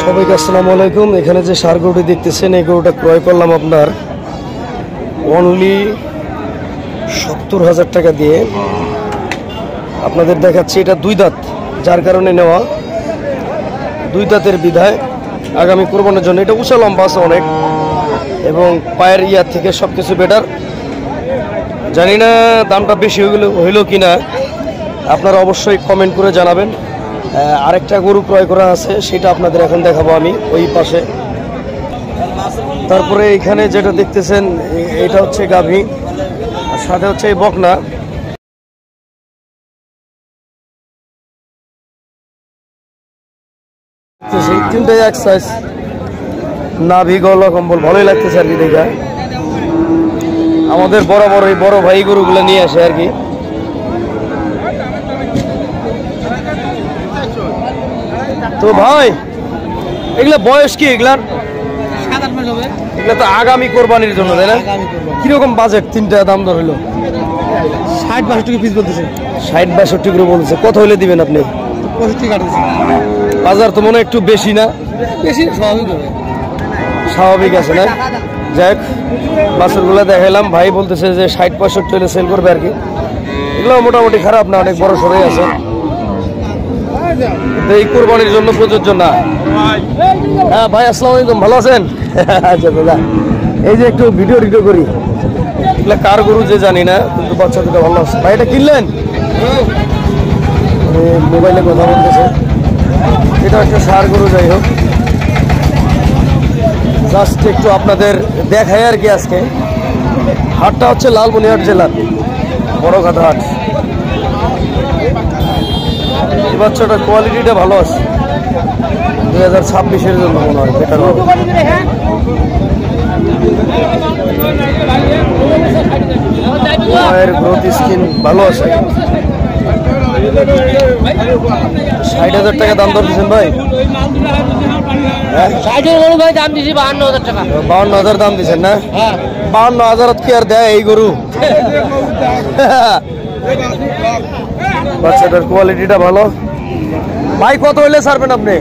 সবাইকে আসসালামু আলাইকুম। এখানে যে ষাঁড় গরুটি দেখতেছেন এই গরুটা ক্রয় করলাম আপনার অনলি 70,000 টাকা দিয়ে। আপনাদের দেখাচ্ছি এটা দুই দাঁত, যার কারণে নেওয়া। দুই দাঁতের বিধায় আগামী কোরবানির জন্য এটা উঁচা লম্বা আছে অনেক, এবং পায়ের ইয়ার থেকে সব কিছু বেটার। জানি না দামটা বেশি হইল কিনা, আপনারা অবশ্যই কমেন্ট করে জানাবেন। আরেকটা গরু ক্রয় করা আছে, সেটা আপনাদের এখন দেখাবো আমি ওই পাশে। তারপরে এখানে যেটা দেখতেছেন এটা হচ্ছে গাভী, আর সাথে হচ্ছে এই বকনা। তিনটাই এক সাইজ, নাভি গলা কম্বল ভালোই লাগতেছে আর কি দেখা। আমাদের বরাবর এই বড় ভাই গরুগুলো নিয়ে আসে আর কি। তো ভাই এগুলা বয়স কি? এগুলা তো আগামী কোরবানির জন্য, তাই না? কিরকম বাজেট? তিনটা দাম দর হলো 60-62 পিস বলতেছে। 60-62 করে বলতেছে। কত হলে দিবেন আপনি? 65 কাটতেছে। বাজার তো মনে একটু বেশি না? বেশি স্বাভাবিক হবে, স্বাভাবিক আছে না? যাক, বাছুরগুলো দেখাইলাম। ভাই বলতেছে যে 60-65 হলে সেল করবে আর কি। এগুলো মোটামুটি খারাপ না, অনেক বড় সরাই আছে। এই কোরবানির জন্য প্রযোজ্য না। হ্যাঁ ভাই, আসসালামু আলাইকুম, ভালো আছেন? আচ্ছা দাদা, এই যে একটু ভিডিও করি। এগুলা কার গরু যে জানি না, কিন্তু বাচ্চা দুটো ভালো আছে। ভাই এটা কিনলেন? মোবাইলে কথা বলতেছে। এটা একটা ষাঁড় গরু, যাই হোক জাস্ট একটু আপনাদের দেখাই আর কি। আজকে হাটটা হচ্ছে লালমনিরহাট জেলার বড়ঘাট হাট। এই বাচ্চাটার কোয়ালিটিটা ভালো আছে, 2026-এর জন্য মনে হয় বেটার হবে। মায়ের গ্রোথ স্কিন ভালো আছে। 60,000 টাকা দাম দর দিচ্ছেন ভাই? 60 দাম দিছি 52,000 টাকা। 52,000 দাম দিচ্ছেন না? 52,000 কি আর দেয় এই গরু? বাচ্চাটার কোয়ালিটিটা ভালো। ভাই কত হইলে ছাড়বেন আপনি?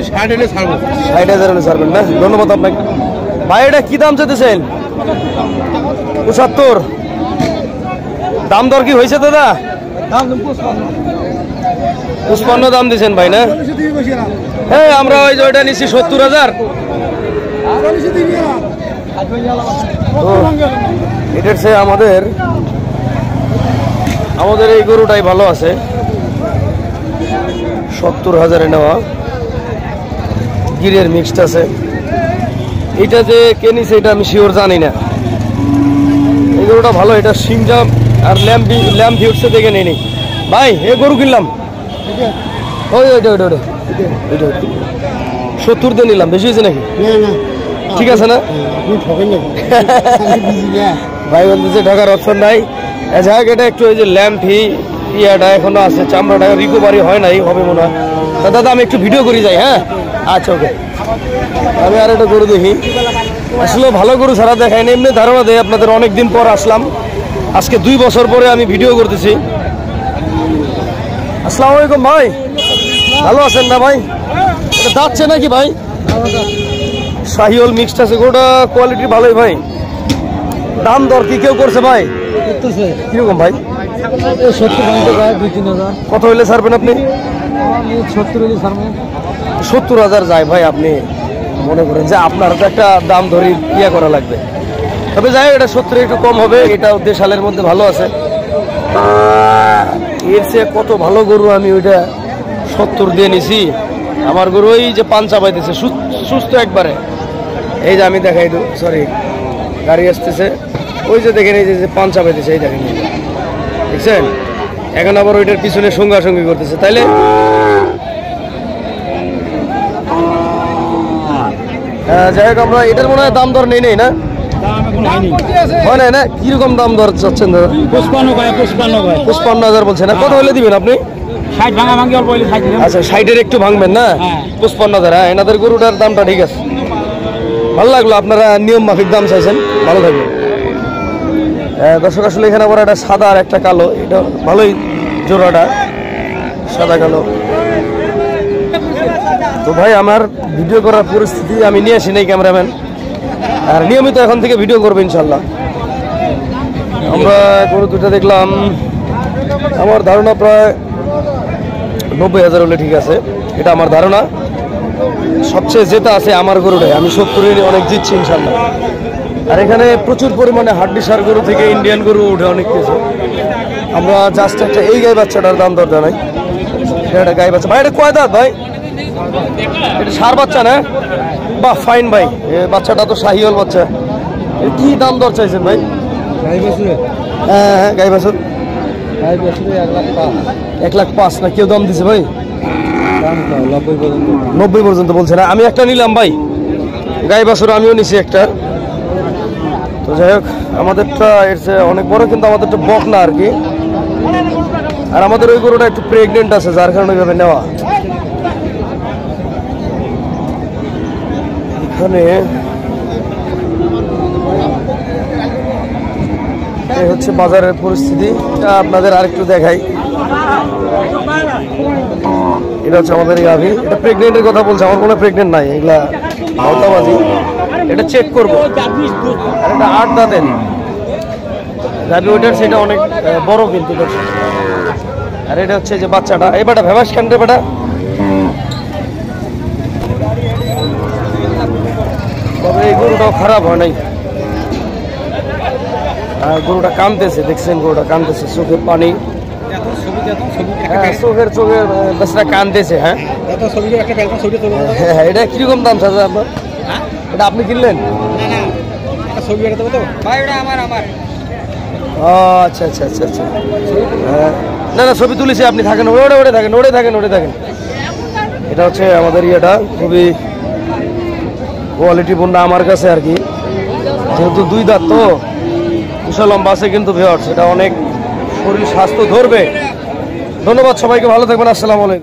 60,000 হলে ছাড়বেন না? ধন্যবাদ আপনাকে ভাই। এটা কি দাম চাইতেছেন? 75। দাম দর কি হয়েছে দাদা? 55 দাম দিচ্ছেন ভাই না? হ্যাঁ, আমরা ওই যে ওইটা নিচ্ছি 70,000। এটার সে আমাদের এই গরুটাই ভালো আছে, 70,000-এ নেওয়া। গিরের মিক্সড আছে। এটা যে কে নিছে এটা আমি শিওর জানি না। এই গরুটা ভালো, এটা সিংজাম আর ল্যাম্প ভিউটসে দেখে নেই ভাই। এই গরু কিনলাম ওইটা 70 দিয়ে নিলাম। বেশি হয়েছে নাকি? ঠিক আছে না ভাই? বলতেছে ঢাকার অপশন নাই। যাক, এটা একটু ওই যে ল্যাম্প ইয়াটা এখনো আছে, চামড়াটা রিকভারি হয় নাই, হবে মনে হয়। দাদা আমি একটু ভিডিও করি যাই। হ্যাঁ আচ্ছা, ওকে। আমি আর একটা গরু দেখি। আসলে ভালো গরু ছাড়া দেখায় না, এমনি ধারণা দেয় আপনাদের। অনেকদিন পর আসলাম, আজকে 2 বছর পরে আমি ভিডিও করতেছি। আসসালামু আলাইকুম ভাই, ভালো আছেন না ভাই? এটা যাচ্ছে নাকি ভাই? শাহিওল মিক্সড আছে, গরুটা কোয়ালিটি ভালোই ভাই। দাম দর কি কেউ করছে ভাই? কিরকম ভাই? 70-2-3,000। কত হইলে ছাড়বেন আপনি? 70,000 যায় ভাই। আপনি মনে করেন যে আপনার তো একটা দাম ধরে ইয়া করা লাগবে। তবে যাই, এটা 70 একটু কম হবে। এটা দেশালের মধ্যে ভালো আছে। এর চেয়ে কত ভালো গরু আমি ওইটা 70 দিয়ে নিছি। আমার গরু ওই যে পান চাপাইতেছে, সুস্থ একবারে। এই যে আমি দেখাই দু, সরি গাড়ি আসতেছে, ওই যে দেখেন এই যে পান চাপাইতেছে, এই দেখেন দেখছেন। এখন আবার ওইটার পিছনে সঙ্গাসঙ্গি করতেছে, তাইলে যাই হোক। আমরা এটার মনে হয় দাম দর নেই না? হয় না? কিরকম দাম দর চাচ্ছেন দাদা? 55,000 বলছেন না? কত হলে দিবেন আপনি? 60 ভাঙা ভাঙি অল্প হইলে 60 দিবেন। আচ্ছা, 60-এর একটু ভাঙবেন না? 55,000। হ্যাঁ, এনাদের গরুটার দামটা ঠিক আছে, ভালো লাগলো। আপনারা নিয়ম মাফিক দাম চাইছেন, ভালো থাকবে। দর্শক আসলে এখানে আবার একটা সাদা আর একটা কালো, এটা ভালোই জোড়াটা, সাদা কালো। তো ভাই আমার ভিডিও করার পরিস্থিতি আমি নিয়ে আসি নাই ক্যামেরাম্যান, আর নিয়মিত এখন থেকে ভিডিও করবো ইনশাল্লাহ। আমরা গরু দুটো দেখলাম, আমার ধারণা প্রায় 90,000 হলে ঠিক আছে, এটা আমার ধারণা। সবচেয়ে জেতা আছে আমার গরুটাই, আমি 70-এর অনেক জিতছি ইনশাল্লাহ। আর এখানে প্রচুর পরিমাণে হাড্ডি সার গরু থেকে ইন্ডিয়ান গরু উঠে অনেক কিছু। আমরা জাস্ট একটা এই গাই বাচ্চাটার দাম দর জানাই। এটা গাই বাচ্চা ভাই, এটা কয় দাঁত ভাই? এটা সার বাচ্চা না? বাহ ফাইন ভাই, বাচ্চাটা তো শাহিওয়াল বাচ্চা। কি দাম দর চাইছেন ভাই? হ্যাঁ গাই বাছুর 1,05,000 না? কেউ দাম দিছে ভাই? 90 পর্যন্ত বলছে না? আমি একটা নিলাম ভাই গাই বাছুর, আমিও নিছি একটা। তো যাই হোক, আমাদেরটা এর চেয়ে অনেক বড়, কিন্তু আমাদেরটা বক না আর কি। আর আমাদের ওই গরুটা একটু প্রেগনেন্ট আছে, যার কারণে ওইভাবে নেওয়া। এখানে এই হচ্ছে বাজারের পরিস্থিতি, আপনাদের আরেকটু দেখাই। এটা হচ্ছে আমাদের গাভী, এটা প্রেগনেন্টের কথা বলছে, আমার কোনো প্রেগনেন্ট নাই, এগুলা আওতাবাজি। এটা চেক করবো। আর এটা 8 দাঁতের গাভী, ওইটার সেটা অনেক বড় কিন্তু। আর এটা হচ্ছে যে বাচ্চাটা, এই বেটা ভেবাস কেন রে বেটা? তবে এই গরুটাও খারাপ হয় নাই, গরুটা কাঁদতেছে, দেখছেন গরুটা কাঁদতেছে, চোখের পানি, চোখের বেচারা কাঁদতেছে। হ্যাঁ এটা কিরকম দাম চাচ্ছে আপনার? এটা আপনি কিনলেন? আচ্ছা আচ্ছা আচ্ছা আচ্ছা, না না ছবি তুলেছি, আপনি থাকেন ওড়ে থাকেন, ওড়ে থাকেন, ওড়ে থাকেন। এটা হচ্ছে আমাদের ইয়েটা খুবই কোয়ালিটিপূর্ণ আমার কাছে আর কি, যেহেতু 2 দাঁত তো বিশাল লম্বা আছে, কিন্তু ভিউয়ার্স এটা অনেক শরীর স্বাস্থ্য ধরবে। ধন্যবাদ সবাইকে, ভালো থাকবেন, আসসালামু আলাইকুম।